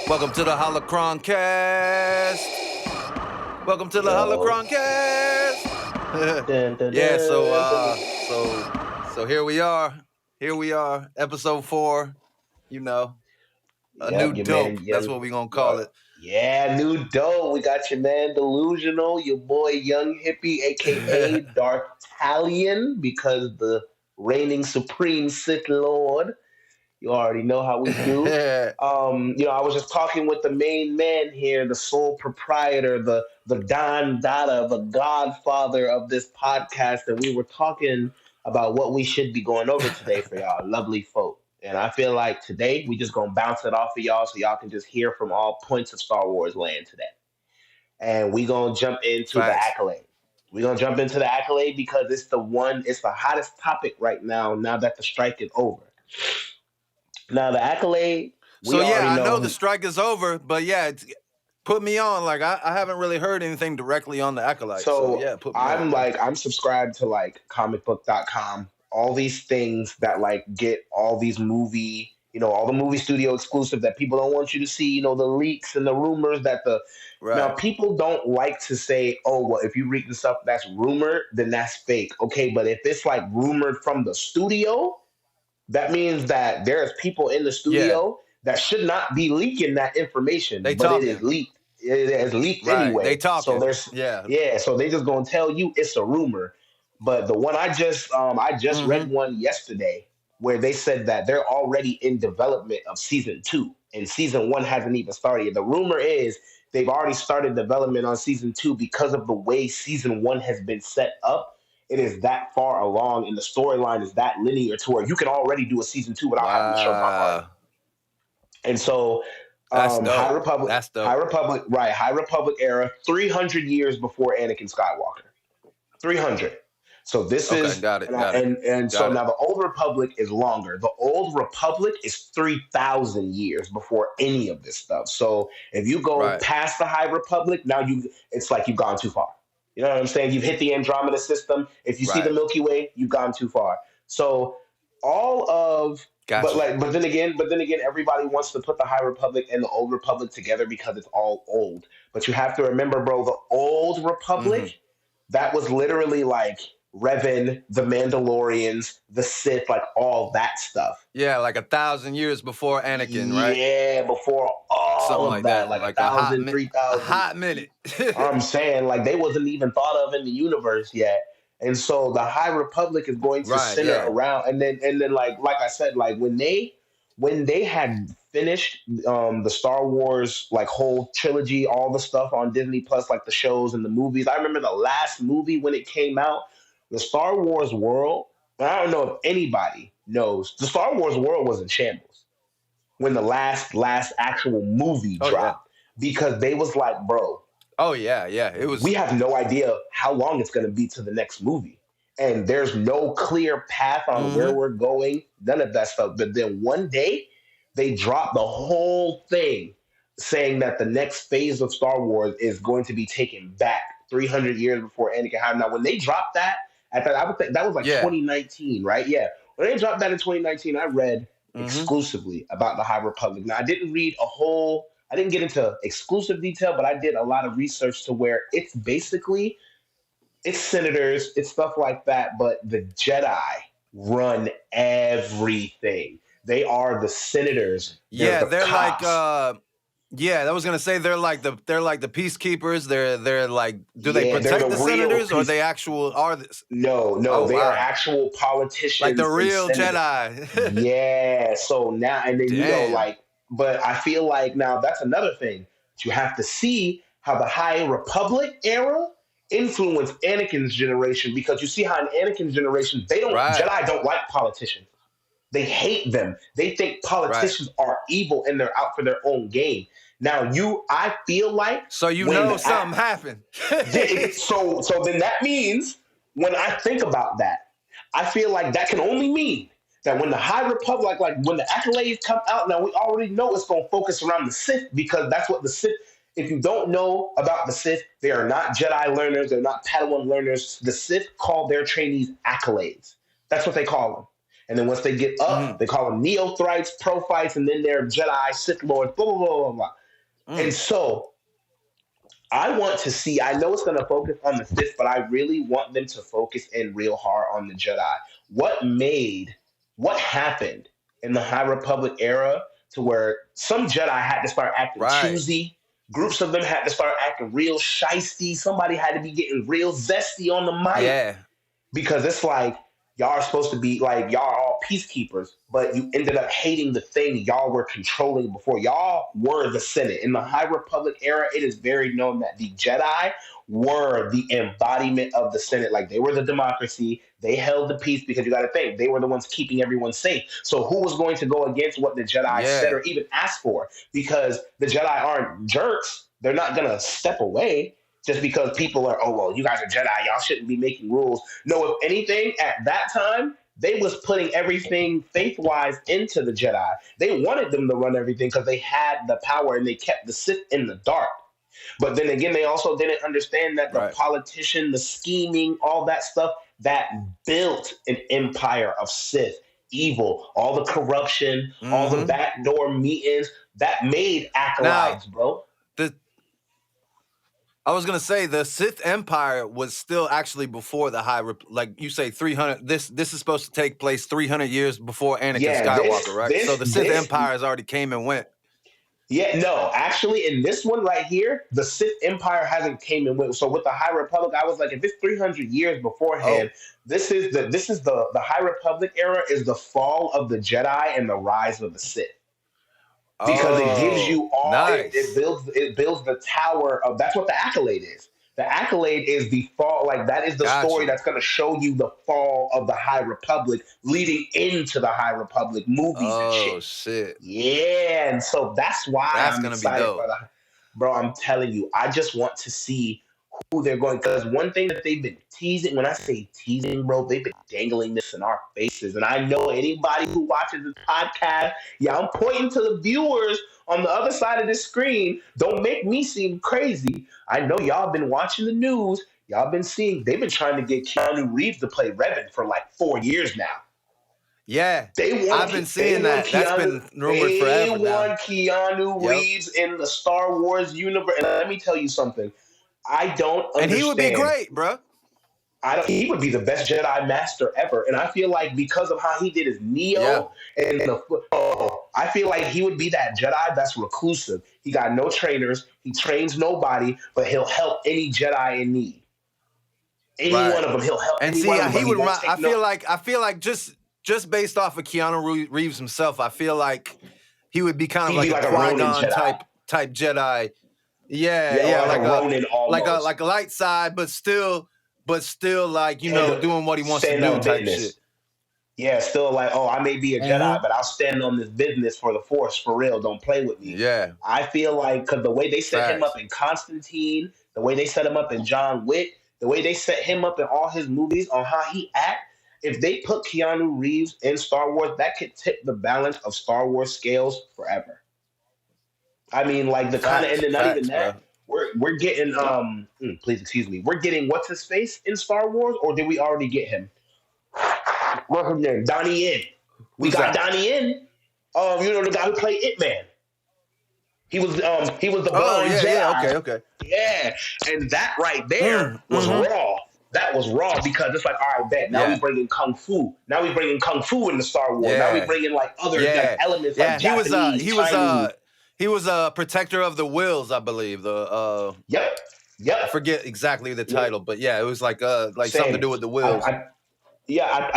Welcome to the Holocron-Cast. Welcome to the Holocron-Cast. Yeah, so here we are. Here we are, episode 4. You know, new dope. That's what we're gonna call it. Yeah, new dope. We got your man Delusional, your boy Young Hippie AKA Darth Talion, because the reigning supreme Sith Lord. You already know how we do. I was just talking with the main man here, the sole proprietor, the Don Dada, the godfather of this podcast, and we were talking about what we should be going over today for y'all lovely folk. And I feel like today we just gonna bounce it off of y'all so y'all can just hear from all points of Star Wars land today. And we gonna jump into the Acolyte. We're gonna jump into the Acolyte because it's the hottest topic right now that the strike is over. Now the Acolyte. I know the strike is over, but put me on. Like I haven't really heard anything directly on the Acolyte. So put me on. I'm subscribed to like comicbook.com, all these things that like get all these movie, all the movie studio exclusive that people don't want you to see, the leaks and the rumors that now people don't like to say, oh, well, if you read the stuff that's rumored, then that's fake. Okay, but if it's like rumored from the studio, that means that there's people in the studio that should not be leaking that information, it is leaked. It is leaked anyway. They talk. So there's so they just gonna tell you it's a rumor. But the one I just read one yesterday where they said that they're already in development of season 2, and season 1 hasn't even started. The rumor is they've already started development on season 2 because of the way season 1 has been set up. It is that far along, and the storyline is that linear to where you can already do a season 2 without having to show my And so, High Republic, High Republic era, 300 years before Anakin Skywalker, 300. So this is got it. Now the Old Republic is longer. The Old Republic is 3,000 years before any of this stuff. So if you go past the High Republic, now it's like you've gone too far. You know what I'm saying? You've hit the Andromeda system. If you see the Milky Way, you've gone too far. So but then again, everybody wants to put the High Republic and the Old Republic together because it's all old. But you have to remember, bro, the Old Republic, that was literally like Revan, the Mandalorians, the Sith, like all that stuff. Yeah, like 1,000 years before Anakin, right? Yeah, before all something of like that. Like 1,000, 3,000. A hot minute. I'm saying, like, they wasn't even thought of in the universe yet. And so the High Republic is going to center around, and then like I said, like when they had finished the Star Wars like whole trilogy, all the stuff on Disney Plus, like the shows and the movies. I remember the last movie when it came out, the Star Wars world. I don't know if anybody knows, the Star Wars world was in shambles when the last actual movie dropped because they was like, bro. Oh, yeah, it was. We have no idea how long it's going to be to the next movie. And there's no clear path on where we're going, none of that stuff. But then one day, they dropped the whole thing saying that the next phase of Star Wars is going to be taken back 300 years before Anakin. Now, when they dropped that, I would think that was like 2019, right? Yeah. When they dropped that in 2019, I read exclusively about the High Republic. Now, I didn't get into exclusive detail, but I did a lot of research to where it's basically, it's senators, it's stuff like that, but the Jedi run everything. They are the senators. They're like, I was gonna say they're like the peacekeepers. They're like, do they protect the senators or they actual are this? No, they are actual politicians, like the real Jedi. Yeah. So now and then but I feel like now that's another thing. You have to see how the High Republic era influenced Anakin's generation, because you see how in Anakin's generation, Jedi don't like politicians. They hate them. They think politicians are evil and they're out for their own gain. Now I feel like something happened. So then that means when I think about that, I feel like that can only mean that when the High Republic, like when the Acolytes come out, now we already know it's going to focus around the Sith, because that's what the Sith, if you don't know about the Sith, they are not Jedi learners, they're not Padawan learners. The Sith call their trainees Acolytes. That's what they call them. And then once they get up, they call them Neothrites, Prophytes, and then they're Jedi, Sith Lords, blah, blah, blah, blah, blah. And so I want to see, I know it's going to focus on the Sith, but I really want them to focus in real hard on the Jedi. What happened in the High Republic era to where some Jedi had to start acting choosy, groups of them had to start acting real shisty, somebody had to be getting real zesty on the mic, because it's like, y'all are supposed to be like, y'all are all peacekeepers, but you ended up hating the thing y'all were controlling before. Y'all were the Senate. In the High Republic era, it is very known that the Jedi were the embodiment of the Senate. Like, they were the democracy. They held the peace, because you got to think, they were the ones keeping everyone safe. So who was going to go against what the Jedi said or even asked for? Because the Jedi aren't jerks. They're not going to step away just because people are, oh, well, you guys are Jedi, y'all shouldn't be making rules. No, if anything, at that time, they was putting everything faith-wise into the Jedi. They wanted them to run everything because they had the power and they kept the Sith in the dark. But then again, they also didn't understand that the politician, the scheming, all that stuff, that built an empire of Sith, evil, all the corruption, all the backdoor meetings, that made acolytes, bro. I was gonna say the Sith Empire was still actually before the like you say 300. This is supposed to take place 300 years before Anakin Skywalker, right? So the Sith Empire has already came and went. Yeah, no, actually, in this one right here, the Sith Empire hasn't came and went. So with the High Republic, I was like, if it's 300 years beforehand, this is the High Republic era is the fall of the Jedi and the rise of the Sith. Because it gives you all it builds the tower of, that's what the Acolyte is. The Acolyte is the fall, like that is the story that's going to show you the fall of the High Republic leading into the High Republic movies and shit. Oh shit. Yeah, and so that's why I'm gonna excited be dope. for the, bro, I'm telling you, I just want to see who they're going, because one thing that they've been teasing, when I say teasing, bro, they've been dangling this in our faces. And I know anybody who watches this podcast, I'm pointing to the viewers on the other side of the screen. Don't make me seem crazy. I know y'all been watching the news. Y'all been seeing, they've been trying to get Keanu Reeves to play Revan for like 4 years now. Yeah, I've been seeing that. That's been rumored forever now. They want Keanu Reeves in the Star Wars universe. And let me tell you something. I don't understand. And he would be great, bro. He would be the best Jedi Master ever. And I feel like because of how he did his Neo, I feel like he would be that Jedi that's reclusive. He got no trainers. He trains nobody, but he'll help any Jedi in need. Any one of them, he'll help. And see, he would. I feel like just based off of Keanu Reeves himself, I feel like he would be kind of like a Qui-Gon type Jedi. Yeah, like a light side, but still like, you know, doing what he wants to do type shit. Yeah, still like, I may be a Jedi, but I'll stand on this business for the Force, for real. Don't play with me. Yeah. I feel like, because the way they set him up in Constantine, the way they set him up in John Wick, the way they set him up in all his movies on how he acts, if they put Keanu Reeves in Star Wars, that could tip the balance of Star Wars scales forever. I mean, like the kind of, and then not even that. We're getting please excuse me. We're getting what's his face in Star Wars, or did we already get him? What's his name? Donnie Yen. We got Donnie Yen. You know, the guy who played Ip Man. He was the blind Jedi. Yeah, okay. Yeah, and that right there was raw. That was raw, because it's like, all right, bet. Now we bringing kung fu. Now we bringing kung fu into Star Wars. Yeah. Now we bringing like other like, elements like Japanese, he was a protector of the wills, I believe. Yep. I forget exactly the title, but yeah, it was like something to do with the wills. I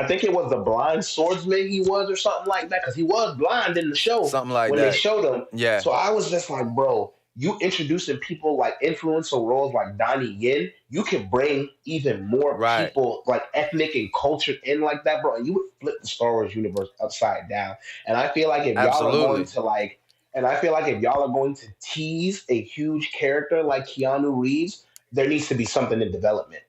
think it was the blind swordsman he was, or something like that, because he was blind in the show. Something like when that. They showed him. Yeah. So I was just like, bro, you introducing people like influential roles like Donnie Yen, you can bring even more people like ethnic and cultured in like that, bro, and you would flip the Star Wars universe upside down. And I feel like if y'all are going to like, and I feel like if y'all are going to tease a huge character like Keanu Reeves, there needs to be something in development,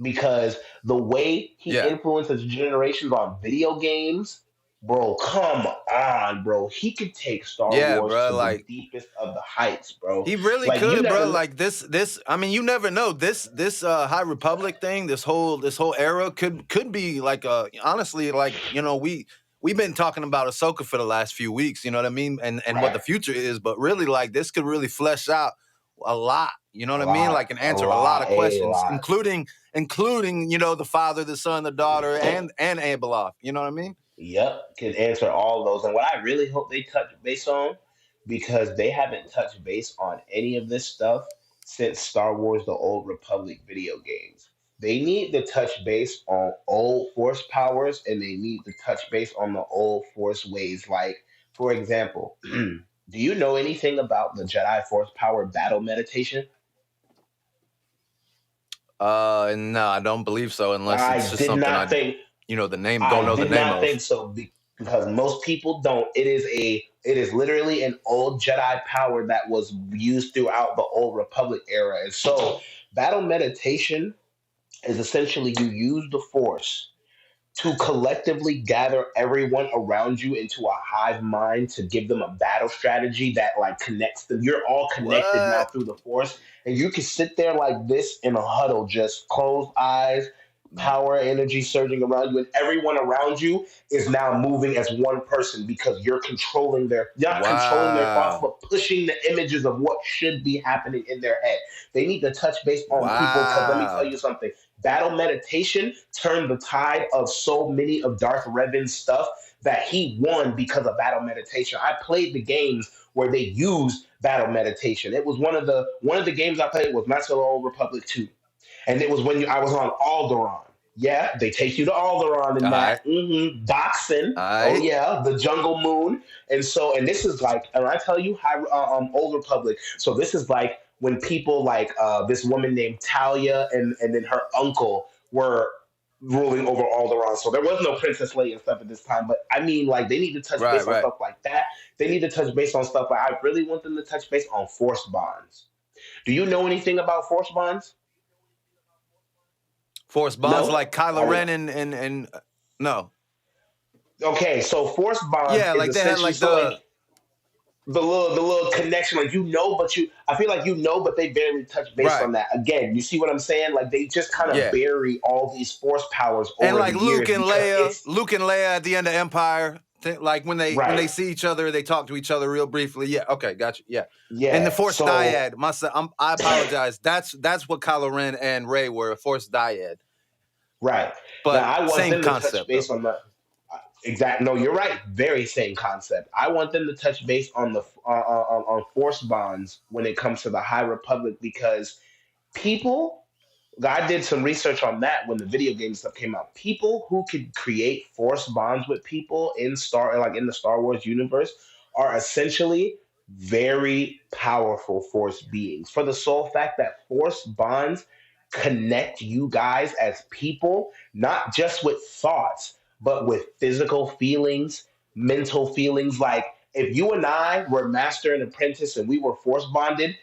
because the way he influences generations on video games, bro, come on, bro. He could take Star Wars to the deepest of the heights, bro. He really could, bro. Like this. I mean, you never know. This High Republic thing, this whole era could be like honestly, like, you know, we've been talking about Ahsoka for the last few weeks, you know what I mean? And what the future is, but really, like, this could really flesh out a lot, you know what I mean? Like, and answer a lot of questions, including, you know, the father, the son, the daughter, and Abeloth, you know what I mean? Yep, can answer all those. And what I really hope they touch base on, because they haven't touched base on any of this stuff since Star Wars: The Old Republic video games. They need to touch base on old Force powers, and they need to touch base on the old Force ways. Like, for example, do you know anything about the Jedi Force power battle meditation? No, I don't believe so, unless it's just something you know, the name, don't know the name of. I did not think so because most people don't. It is literally an old Jedi power that was used throughout the Old Republic era. And so battle meditation is essentially you use the Force to collectively gather everyone around you into a hive mind to give them a battle strategy that like connects them. You're all connected now through the Force, and you can sit there like this in a huddle, just closed eyes, power energy surging around you, and everyone around you is now moving as one person because you're controlling not controlling their thoughts, but pushing the images of what should be happening in their head. They need to touch base on people, because let me tell you something. Battle meditation turned the tide of so many of Darth Revan's stuff that he won because of battle meditation. I played the games where they used battle meditation. It was one of the games I played was Master of the Old Republic 2. And it was when I was on Alderaan. Yeah, they take you to Alderaan in that. Mm-hmm. Boxing. Oh yeah, the Jungle Moon. And this is like, and I tell you, Old Republic. So this is like when people like this woman named Talia and then her uncle were ruling over Alderaan. So there was no Princess Leia and stuff at this time. But I mean, like, they need to touch base on stuff like that. They need to touch base on stuff like, I really want them to touch base on Force bonds. Do you know anything about Force bonds? Force bonds like Kylo Ren and no. Okay, so Force bonds like is they had like the little connection, like I feel like but they barely touch base on that. Again, you see what I'm saying? Like they just kind of bury all these Force powers over and like the Luke years and Leia at the end of Empire. Like when they see each other, they talk to each other real briefly. Yeah, okay, gotcha. Yeah. And the Force dyad. I apologize. That's what Kylo Ren and Rey were, a Force dyad. Right. But now, I want same them to concept, touch base on the exact. No, you're right. Very same concept. I want them to touch base on the on Force bonds when it comes to the High Republic, because people. I did some research on that when the video game stuff came out. People who could create Force bonds with people in the Star Wars universe are essentially very powerful Force beings, for the sole fact that Force bonds connect you guys as people, not just with thoughts, but with physical feelings, mental feelings. Like if you and I were master and apprentice and we were Force bonded,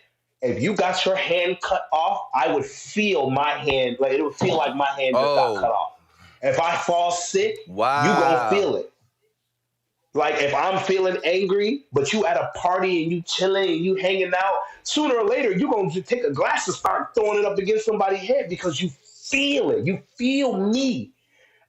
if you got your hand cut off, I would feel my hand, like it would feel like my hand just got cut off. If I fall sick, you gonna feel it. Like if I'm feeling angry, but you at a party and you chilling and you hanging out, sooner or later you're gonna just take a glass and start throwing it up against somebody's head because you feel it. You feel me.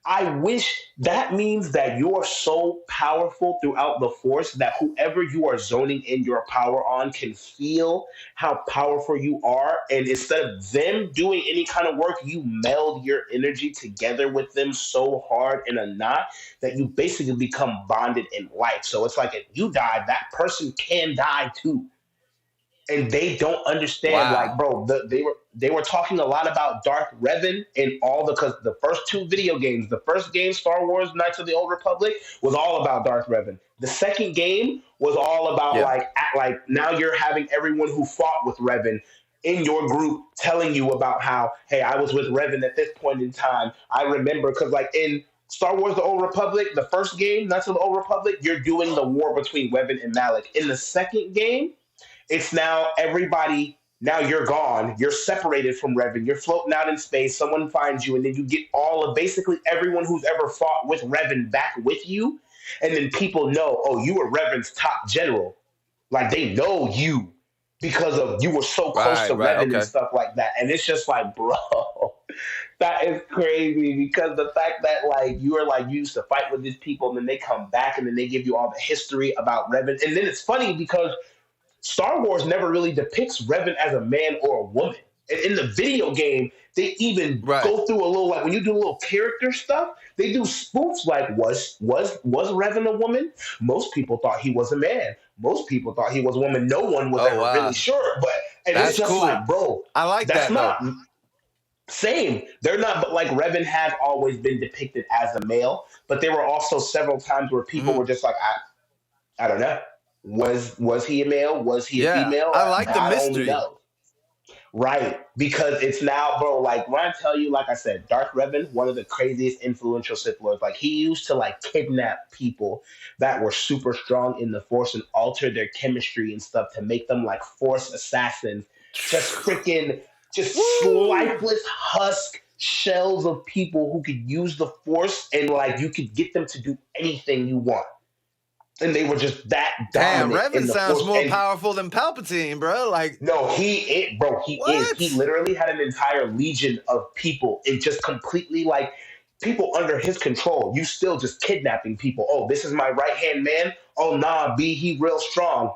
I wish that means that you're so powerful throughout the Force that whoever you are zoning in your power on can feel how powerful you are. And instead of them doing any kind of work, you meld your energy together with them so hard in a knot that you basically become bonded in life. So it's like if you die, that person can die too. And they don't understand, like, bro, they were talking a lot about Darth Revan and because the first two video games, the first game, Star Wars Knights of the Old Republic, was all about Darth Revan. The second game was all about like now you're having everyone who fought with Revan in your group telling you about how, hey, I was with Revan at this point in time. I remember, because like in Star Wars The Old Republic, the first game, Knights of the Old Republic, you're doing the war between Revan and Malak. In the second game, it's now everybody, now you're gone. You're separated from Revan. You're floating out in space. Someone finds you, and then you get all of basically everyone who's ever fought with Revan back with you. And then people know, oh, you were Revan's top general. Like they know you because of you were so close to Revan and stuff like that. And it's just like, bro, That is crazy because the fact that like you are like you used to fight with these people and then they come back and then they give you all the history about Revan. And then it's funny because Star Wars never really depicts Revan as a man or a woman. And in the video game, they even Right. go through a little like when you do a little character stuff, they do spoofs like was Revan a woman? Most people thought he was a man. Most people thought he was a woman. No one was ever really sure. But and That's it's just cool. like, bro, I like that's that not though. same. They're not, but like Revan has always been depicted as a male, but there were also several times where people were just like, I don't know. Was he a male? Was he a female? I like God the mystery. only knows. Right, because it's now, bro. Like when I tell you, like I said, Darth Revan, one of the craziest influential Sith lords. Like he used to like kidnap people that were super strong in the Force and alter their chemistry and stuff to make them like Force assassins. Just freaking, just lifeless husk shells of people who could use the Force and like you could get them to do anything you want. And they were just that dominant. Damn, Revan sounds more powerful than Palpatine, bro. Like, no, he is. He literally had an entire legion of people and just completely like people under his control. You still just kidnapping people. Oh, this is my right hand man. Oh, nah, B, he real strong.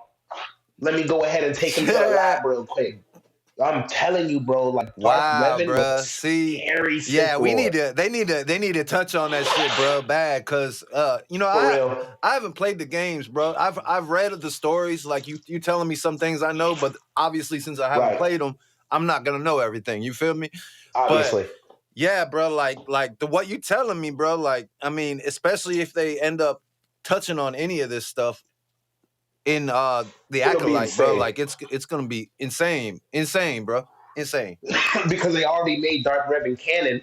Let me go ahead and take him to the lab real quick. I'm telling you, bro. Like Darth Revan was scary. Yeah, they need to touch on that shit, bro, bad. Cause you know, I haven't played the games, bro. I've read the stories. Like you telling me some things I know, but obviously since I haven't played them, I'm not gonna know everything. You feel me? Obviously. But, yeah, bro. Like what you telling me, bro. Like, I mean, especially if they end up touching on any of this stuff in the Acolyte, bro, like it's gonna be insane, bro, insane. Because they already made Darth Revan canon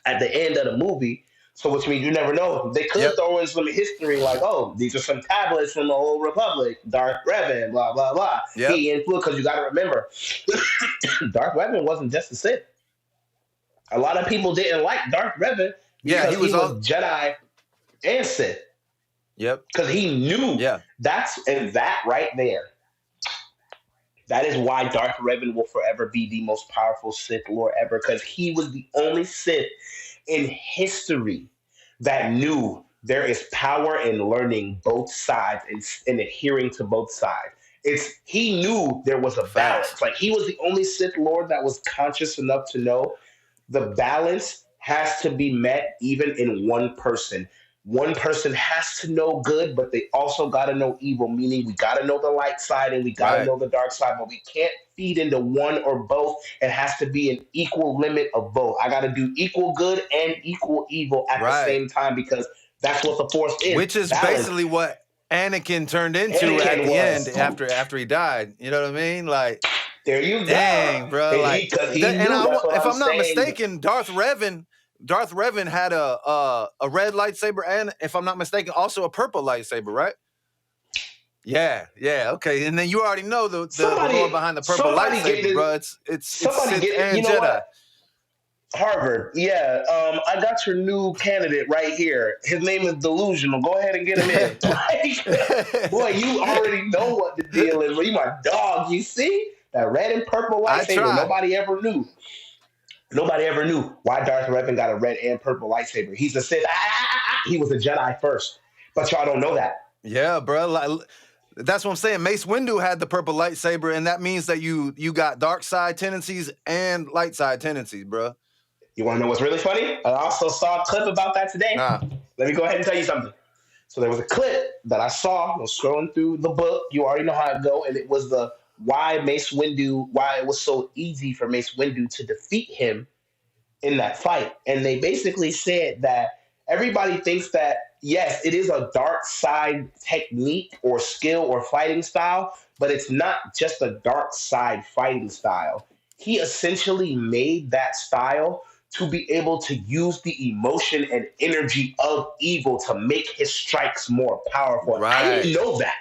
at the end of the movie, so which means you never know. They could throw in some history, like, oh, these are some tablets from the Old Republic, Darth Revan, blah blah blah. He influenced, because you got to remember, Darth Revan wasn't just a Sith. A lot of people didn't like Darth Revan because he was Jedi and Sith. Yep. Because he knew that right there. That is why Darth Revan will forever be the most powerful Sith Lord ever. Because he was the only Sith in history that knew there is power in learning both sides and adhering to both sides. He knew there was a balance. Like he was the only Sith Lord that was conscious enough to know the balance has to be met even in one person. One person has to know good, but they also got to know evil, meaning we got to know the light side and we got to know the dark side, but we can't feed into one or both. It has to be an equal limit of both. I got to do equal good and equal evil at the same time because that's what the Force is. Which is basically what Anakin turned into at the end after he died. You know what I mean? Like, there you go. Dang, bro. Like, if I'm not mistaken, Darth Revan had a red lightsaber and, if I'm not mistaken, also a purple lightsaber, right? Yeah, okay. And then you already know the lore behind the purple lightsaber, bro. It's Sith and Jedi. What? Harvard, I got your new candidate right here. His name is Delusional. Go ahead and get him in. Like, boy, you already know what the deal is. You my dog, you see? That red and purple lightsaber, nobody ever knew. Nobody ever knew why Darth Revan got a red and purple lightsaber. He's a Sith. He was a Jedi first, but y'all don't know that. Yeah, bro. Like, that's what I'm saying. Mace Windu had the purple lightsaber, and that means that you got dark side tendencies and light side tendencies, bro. You want to know what's really funny? I also saw a clip about that today. Let me go ahead and tell you something. So there was a clip that I saw. I was scrolling through the book. You already know how it go, and it was why it was so easy for Mace Windu to defeat him in that fight. And they basically said that everybody thinks that, yes, it is a dark side technique or skill or fighting style, but it's not just a dark side fighting style. He essentially made that style to be able to use the emotion and energy of evil to make his strikes more powerful. Right. I didn't know that.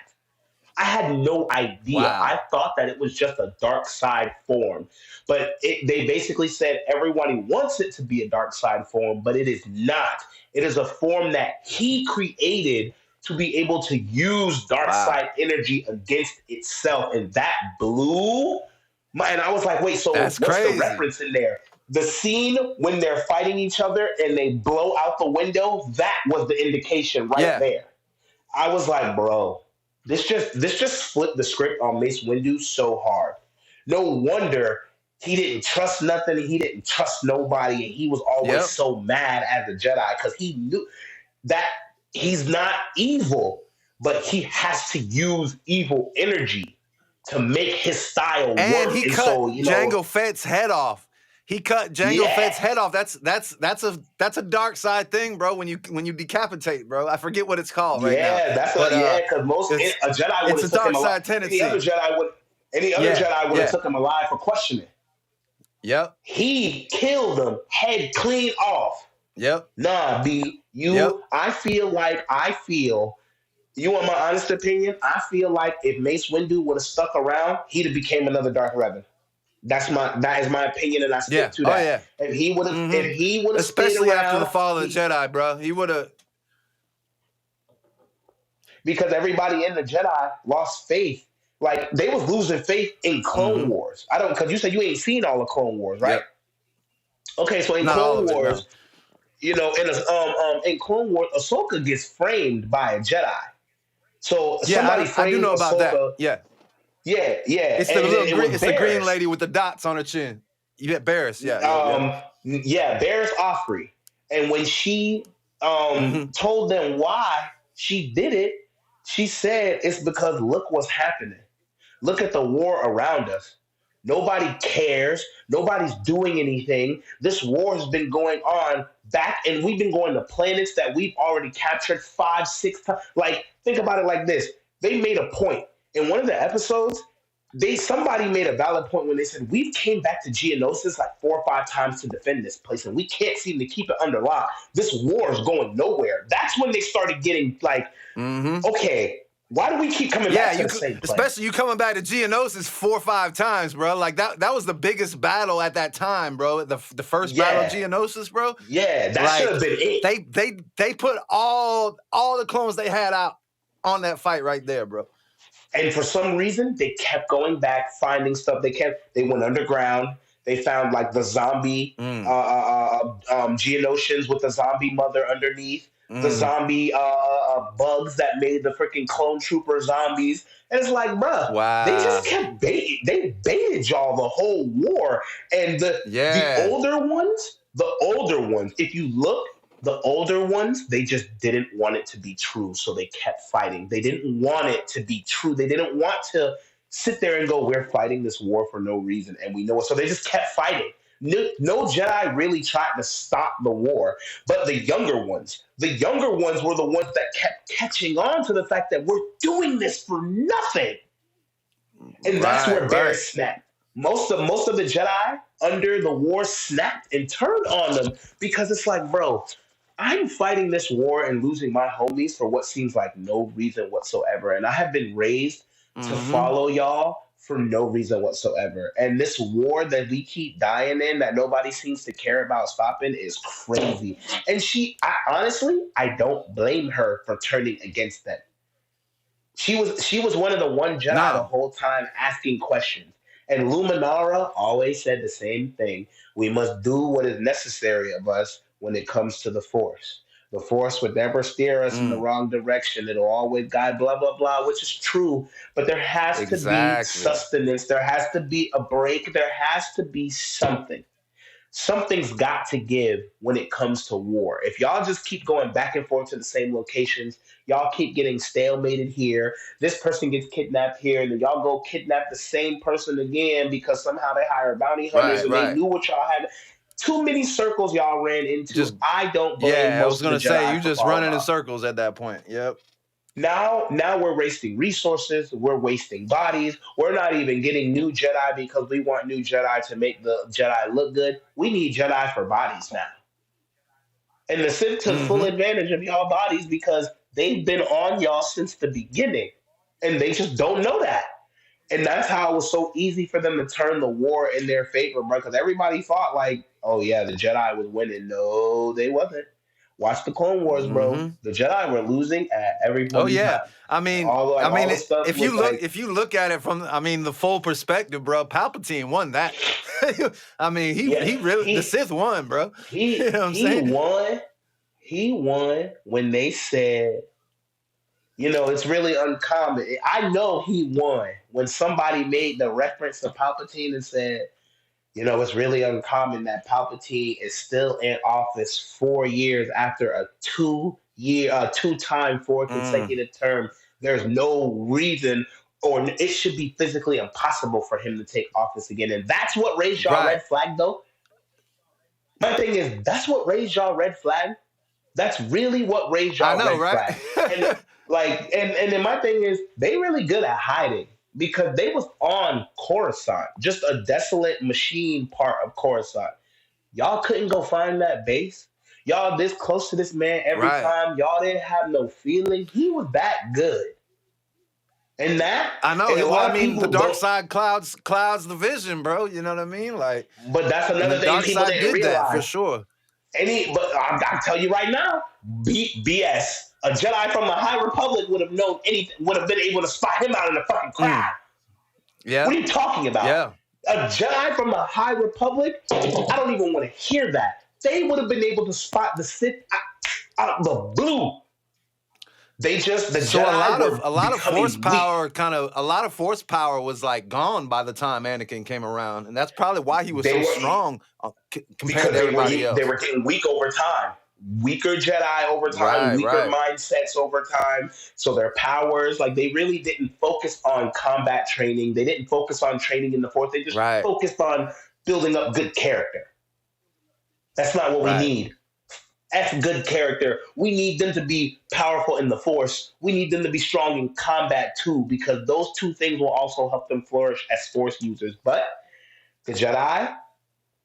I had no idea. Wow. I thought that it was just a dark side form. But they basically said everyone wants it to be a dark side form, but it is not. It is a form that he created to be able to use dark side energy against itself. And that blew my... And I was like, wait, so what's the reference in there? The scene when they're fighting each other and they blow out the window, that was the indication right there. I was like, bro, this just flipped the script on Mace Windu so hard. No wonder he didn't trust nothing. He didn't trust nobody, and he was always so mad as a Jedi because he knew that he's not evil, but he has to use evil energy to make his style work. And he cut Jango Fett's head off. He cut Jango Fett's head off. That's a dark side thing, bro. When you decapitate, bro. I forget what it's called right now. Because most a Jedi would have took him alive. Any other Jedi would have took him alive for questioning. Yep. He killed him, head clean off. Yep. Nah, B, I feel. You want my honest opinion? I feel like if Mace Windu would have stuck around, he'd have became another Darth Revan. That is my opinion, and I stick to that. Oh, yeah. If he would have, especially after the fall of the Jedi, bro, he would have. Because everybody in the Jedi lost faith. Like they was losing faith in Clone Wars. Because you said you ain't seen all of Clone Wars, right? Yep. Okay, so in Clone Wars, in Clone Wars, Ahsoka gets framed by a Jedi. So somebody framed I do know about Ahsoka. that. Yeah. It's the green lady with the dots on her chin. You get Barris, Barris Offrey. And when she told them why she did it, she said it's because look what's happening. Look at the war around us. Nobody cares. Nobody's doing anything. This war has been going on and we've been going to planets that we've already captured 5, 6 times. Like, think about it like this. They made a point. In one of the episodes, somebody made a valid point when they said, we came back to Geonosis like 4 or 5 times to defend this place, and we can't seem to keep it under lock. This war is going nowhere. That's when they started getting like, okay, why do we keep coming back to the same place? Especially you coming back to Geonosis 4 or 5 times, bro. Like that was the biggest battle at that time, bro. The first battle of Geonosis, bro. Yeah, that should have been it. They put all the clones they had out on that fight right there, bro. And for some reason, they kept going back, finding stuff. They went underground. They found like the zombie Geonosians with the zombie mother underneath. The zombie bugs that made the freaking clone trooper zombies. And it's like, bruh, they just kept baiting. They baited y'all the whole war. And the older ones, if you look, the older ones, they just didn't want it to be true. So they kept fighting. They didn't want it to be true. They didn't want to sit there and go, we're fighting this war for no reason. And we know it. So they just kept fighting. No Jedi really tried to stop the war, but the younger ones were the ones that kept catching on to the fact that we're doing this for nothing. And that's where Barris snapped. Most of the Jedi under the war snapped and turned on them because it's like, bro, I'm fighting this war and losing my homies for what seems like no reason whatsoever. And I have been raised to follow y'all for no reason whatsoever. And this war that we keep dying in that nobody seems to care about stopping is crazy. And I don't blame her for turning against them. She was one of the one Jedi the whole time asking questions. And Luminara always said the same thing. We must do what is necessary of us when it comes to the Force. The Force would never steer us in the wrong direction. It'll always guide, blah, blah, blah, which is true. But there has to be sustenance. There has to be a break. There has to be something. Something's got to give when it comes to war. If y'all just keep going back and forth to the same locations, y'all keep getting stalemated here, this person gets kidnapped here, and then y'all go kidnap the same person again because somehow they hire bounty hunters they knew what y'all had. Too many circles y'all ran into. I don't blame I was going to say, you just running in circles at that point. Yep. Now we're wasting resources. We're wasting bodies. We're not even getting new Jedi because we want new Jedi to make the Jedi look good. We need Jedi for bodies now. And the Sith took full advantage of y'all bodies because they've been on y'all since the beginning. And they just don't know that. And that's how it was so easy for them to turn the war in their favor, bro. Because everybody thought like, oh yeah, the Jedi was winning. No, they wasn't. Watch the Clone Wars, bro. The Jedi were losing at every point in time. I mean, all the stuff if you look at it from, the full perspective, bro, Palpatine won that. I mean, the Sith won, bro. You know what I'm saying? He won when they said, it's really uncommon. I know he won when somebody made the reference to Palpatine and said, it's really uncommon that Palpatine is still in office 4 years after a two-time 4 consecutive term. There's no reason, or it should be physically impossible for him to take office again. And that's what raised y'all red flag, though. My thing is, that's what raised y'all red flag. That's really what raised y'all red flag. And then my thing is, they really good at hiding. Because they was on Coruscant, just a desolate machine part of Coruscant. Y'all couldn't go find that base. Y'all this close to this man every time. Y'all didn't have no feeling. He was that good. And that I know. The dark side clouds the vision, bro. You know what I mean? But that's another thing people didn't realize. That for sure. But I tell you right now, BS. A Jedi from the High Republic would have known anything, would have been able to spot him out in the fucking crowd. Yeah. What are you talking about? Yeah. A Jedi from the High Republic? I don't even want to hear that. They would have been able to spot the Sith out of the blue. A lot of force power was gone by the time Anakin came around, and that's probably why he was strong compared to everybody else. They were getting weak over time. Weaker Jedi over time, weaker mindsets over time. So their powers, they really didn't focus on combat training. They didn't focus on training in the Force. They just focused on building up good character. That's not what we need. F good character. We need them to be powerful in the Force. We need them to be strong in combat too, because those two things will also help them flourish as Force users. But the Jedi,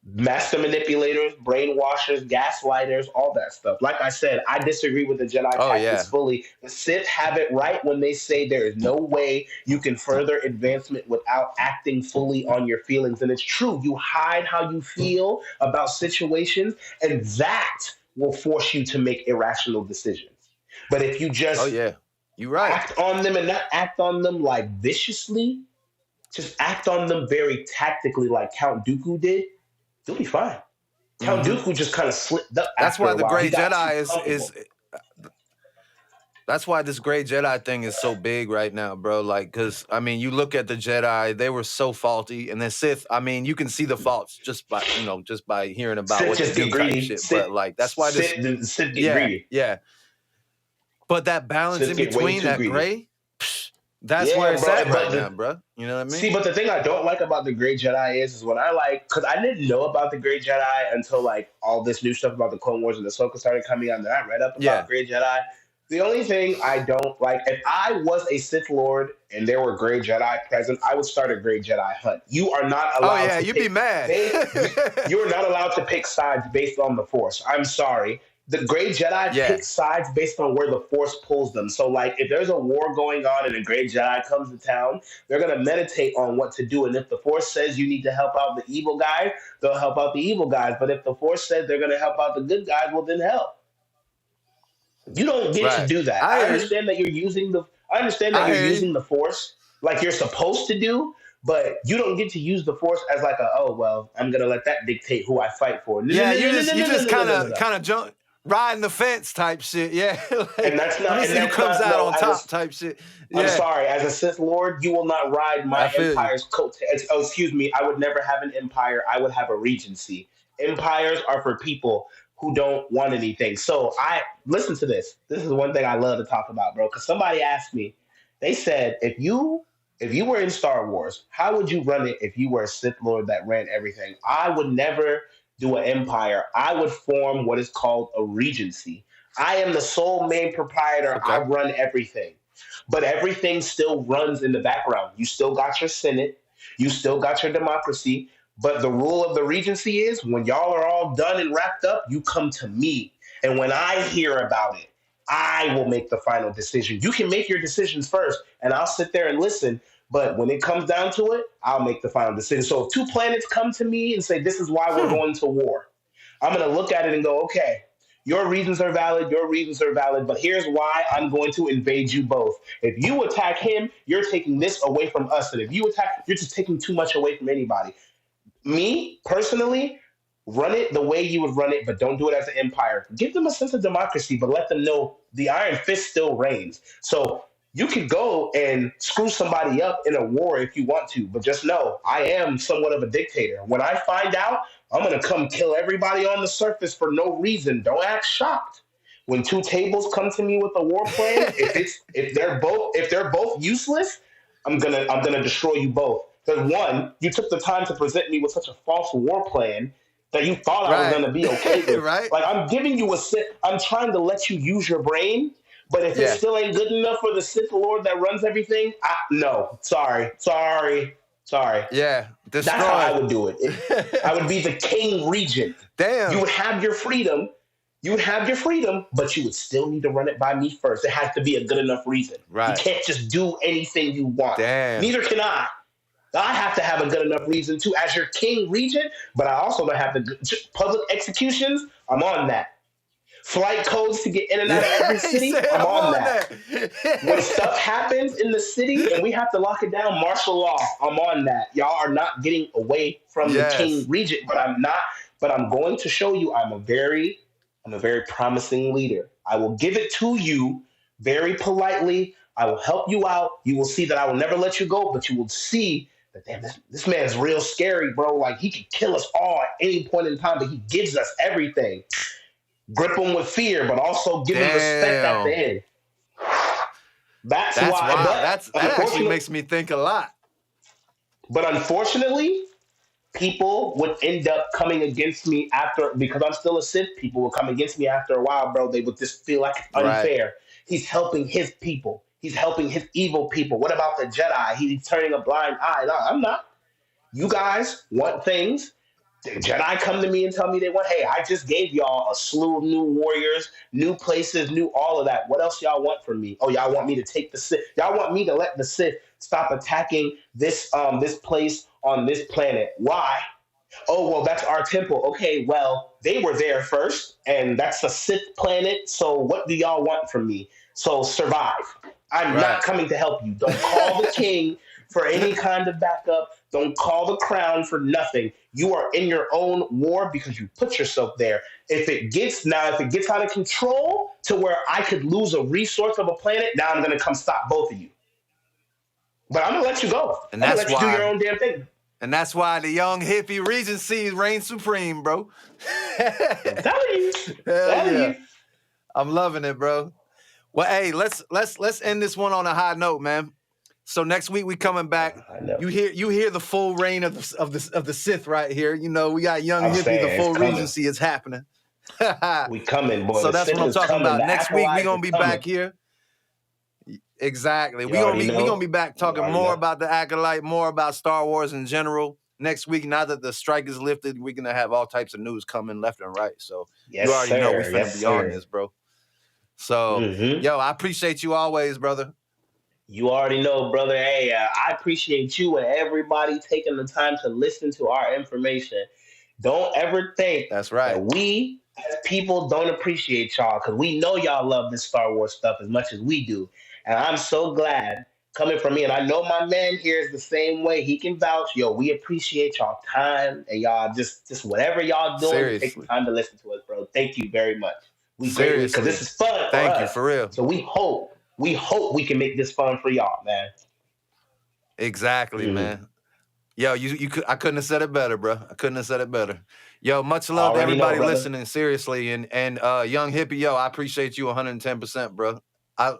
master manipulators, brainwashers, gaslighters, all that stuff. Like I said, I disagree with the Jedi tactics fully. The Sith have it right when they say there is no way you can further advancement without acting fully on your feelings. And it's true. You hide how you feel about situations, and that will force you to make irrational decisions. But if you just act on them and not act on them viciously, just act on them very tactically like Count Dooku did, you'll be fine. Count Dooku just kind of slipped up. That's why the Great Jedi is. That's why this Great Jedi thing is so big right now, bro. Because you look at the Jedi, they were so faulty, and then Sith. You can see the faults just by hearing about Sith what they do type shit. But that's why this Sith get greedy. Yeah. But that balance Sith in between that gray. That's where it's at right now, bro. You know what I mean? See, but the thing I don't like about the Great Jedi is when because I didn't know about the Great Jedi until all this new stuff about the Clone Wars and Ahsoka started coming out, and then I read up about Great Jedi. The only thing I don't like, if I was a Sith Lord and there were Great Jedi present, I would start a Great Jedi hunt. You are not allowed. Oh yeah, you'd be mad. You are not allowed to pick sides based on the Force. I'm sorry. The Great Jedi pick sides based on where the Force pulls them. So, if there's a war going on and a Great Jedi comes to town, they're going to meditate on what to do. And if the Force says you need to help out the evil guys, they'll help out the evil guys. But if the Force says they're going to help out the good guys, well, then help. You don't get to do that. I understand that you're using using the Force like you're supposed to do, but you don't get to use the Force as I'm going to let that dictate who I fight for. You just kind of jump. Riding the fence type shit, and that's not. Who comes out on top type shit. I'm sorry, as a Sith Lord, you will not ride my empire's coattails. Oh, excuse me, I would never have an empire. I would have a regency. Empires are for people who don't want anything. So listen to this. This is one thing I love to talk about, bro. Because somebody asked me, they said, if you were in Star Wars, how would you run it if you were a Sith Lord that ran everything? I would never do an empire. I would form what is called a regency. I am the sole main proprietor. I run everything. But everything still runs in the background. You still got your Senate. You still got your democracy. But the rule of the regency is when y'all are all done and wrapped up, you come to me. And when I hear about it, I will make the final decision. You can make your decisions first, and I'll sit there and listen. But when it comes down to it, I'll make the final decision. So if two planets come to me and say, this is why we're going to war, I'm going to look at it and go, okay, Your reasons are valid. Your reasons are valid. But here's why I'm going to invade you both. If you attack him, you're taking this away from us. And if you attack, you're just taking too much away from anybody. Me, personally, run it the way you would run it, but don't do it as an empire. Give them a sense of democracy, but let them know the Iron Fist still reigns. So you could go and screw somebody up in a war if you want to, but just know I am somewhat of a dictator. When I find out, I'm gonna come kill everybody on the surface for no reason. Don't act shocked. When two tables come to me with a war plan, if they're both useless, I'm gonna destroy you both. Because one, you took the time to present me with such a false war plan that you thought I was going to be okay with. Right. Like, I'm giving you I'm trying to let you use your brain, but if it still ain't good enough for the Sith Lord that runs everything, no. Sorry. Yeah. That's how I would do it. I would be the king regent. Damn. You would have your freedom. But you would still need to run it by me first. It has to be a good enough reason. Right. You can't just do anything you want. Damn. Neither can I. I have to have a good enough reason too, as your king regent, but I also don't have the public executions. I'm on that. Flight codes to get in and out of every city. I'm on that. When stuff happens in the city and we have to lock it down, martial law. I'm on that. Y'all are not getting away from the king regent, but I'm not. But I'm going to show you I'm a very promising leader. I will give it to you very politely. I will help you out. You will see that I will never let you go, but you will see that, damn, this man's real scary, bro. Like, he could kill us all at any point in time, but he gives us everything. Grip him with fear, but also give him respect at the end. That's why. That actually makes me think a lot. But unfortunately, people would end up coming against me because I'm still a Sith. People would come against me after a while, bro. They would just feel like it's unfair. Right. He's helping his people. He's helping his evil people. What about the Jedi? He's turning a blind eye. No, I'm not. You guys want things. The Jedi come to me and tell me they want, hey, I just gave y'all a slew of new warriors, new places, new all of that. What else y'all want from me? Oh, y'all want me to take the Sith. Y'all want me to let the Sith stop attacking this place on this planet. Why? Oh, well, that's our temple. Okay, well, they were there first, and that's a Sith planet, so what do y'all want from me? So survive. I'm not coming to help you. Don't call the king for any kind of backup. Don't call the crown for nothing. You are in your own war because you put yourself there. If it gets out of control to where I could lose a resource of a planet, now I'm going to come stop both of you. But I'm going to let you go. And that's why, you do your own damn thing. And that's why the young hippie Regency reigns supreme, bro. I'm telling you. I'm loving it, bro. Well, hey, let's end this one on a high note, man. So next week we coming back. You hear the full reign of the Sith right here. You know, we got young hippie, the full Regency is happening. We coming, boy. So that's what I'm talking about. Next week we gonna be back here. Exactly. We gonna be back talking more about the Acolyte, more about Star Wars in general. Next week, now that the strike is lifted, we're gonna have all types of news coming left and right. So you already know we're finna be on this, bro. So yo, I appreciate you always, brother. You already know, brother. Hey, I appreciate you and everybody taking the time to listen to our information. Don't ever think that we as people don't appreciate y'all, because we know y'all love this Star Wars stuff as much as we do. And I'm so glad coming from me, and I know my man here is the same way. He can vouch. Yo, we appreciate y'all time, and y'all just whatever y'all doing, take the time to listen to us, bro. Thank you very much. Seriously, because this is fun. Thank you, for real. So we hope we can make this fun for y'all, man. Exactly, man. Yo, I couldn't have said it better, bro. I couldn't have said it better. Yo, much love to everybody listening, seriously. And young hippie, yo, I appreciate you 110%, bro. I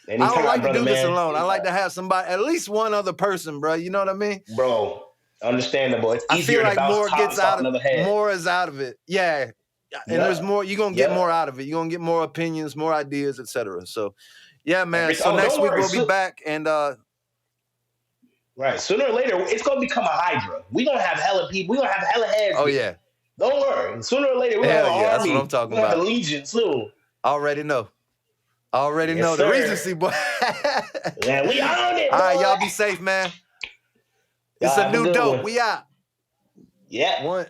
don't like to do this alone. I like to have somebody, at least one other person, bro. You know what I mean? Bro, understandable. It's I easier feel like more gets out of it. More is out of it. Yeah. And there's more, you're going to get more out of it. You're going to get more opinions, more ideas, etc. So, yeah, man. So next week we'll be back and right. Sooner or later, it's going to become a Hydra. We're going to have hella people. We're going to have hella heads. Oh, yeah. Don't worry. Sooner or later, we're going to have an army. That's what I'm talking about. We're going to have a legion soon. Already know. The Regency, boy. Man, we on it, boy. All right, y'all be safe, man. It's a new dope. We out. Yeah. One.